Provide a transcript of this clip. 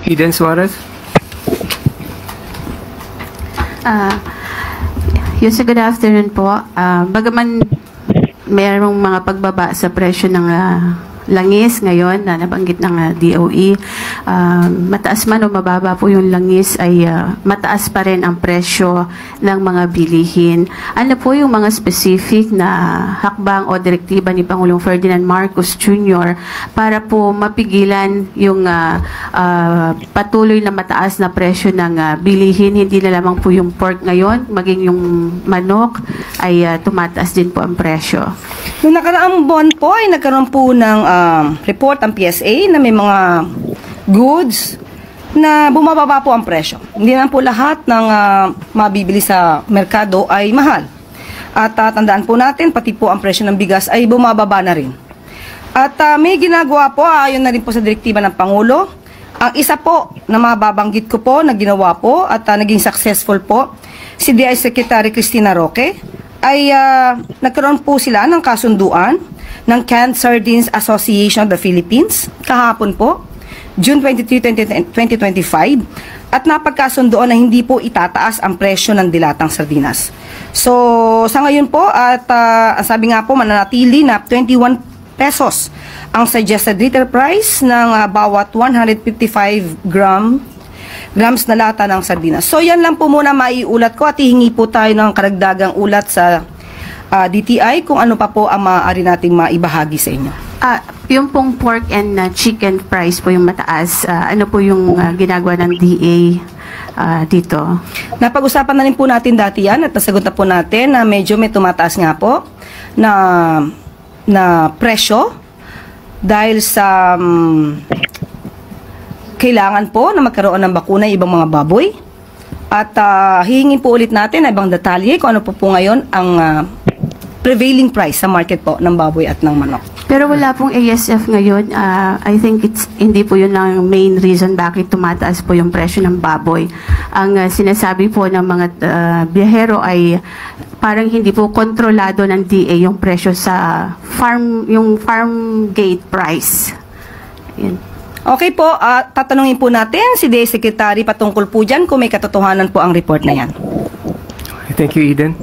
Eden Suarez. Yes, good afternoon po. Bagaman mayroong mga pagbaba sa presyo ng langis ngayon na nabanggit ng DOE, mataas man o mababa po yung langis ay mataas pa rin ang presyo ng mga bilihin. Ano po yung mga specific na hakbang o direktiba ni Pangulong Ferdinand Marcos Jr. para po mapigilan yung patuloy na mataas na presyo ng bilihin? Hindi na lamang po yung pork ngayon, maging yung manok ay tumataas din po ang presyo. Noong nakaraang buwan po ay nagkaroon po ng report ang PSA na may mga goods na bumababa po ang presyo. Hindi naman po lahat ng mabibili sa merkado ay mahal. At tandaan po natin, pati po ang presyo ng bigas ay bumababa na rin. At may ginagawa po, ayon na rin po sa direktiba ng Pangulo. Ang isa po na mababanggit ko po na ginawa po at naging successful po, si DI Secretary Cristina Roque, ay nagkaroon po sila ng kasunduan ng Canned Sardines Association of the Philippines kahapon po, June 23, 2025, at napagkasundoan na hindi po itataas ang presyo ng dilatang sardinas. So, sa ngayon po, at sabi nga po, mananatili na 21 pesos ang suggested retail price ng bawat 155 grams na lata ng sardinas. So, yan lang po muna maiulat ko at hihingi po tayo ng karagdagang ulat sa DTI kung ano pa po ang maaari nating maibahagi sa inyo. Yung pong pork and chicken price po yung mataas, ano po yung ginagawa ng DA dito? Napag-usapan na rin po natin dati yan at nasagot na po natin na medyo may tumataas nga po na presyo dahil sa kailangan po na magkaroon ng bakuna ibang mga baboy. At hihingin po ulit natin na ibang detalye kung ano po ngayon ang prevailing price sa market po ng baboy at ng manok. Pero wala pong ASF ngayon. I think hindi po yun ang main reason bakit tumataas po yung presyo ng baboy. Ang sinasabi po ng mga biyahero ay parang hindi po kontrolado ng DA yung presyo sa yung farm gate price. Yun. Okay po, tatanungin po natin si DA Secretary patungkol po dyan kung may katotohanan po ang report na yan. Thank you, Eden.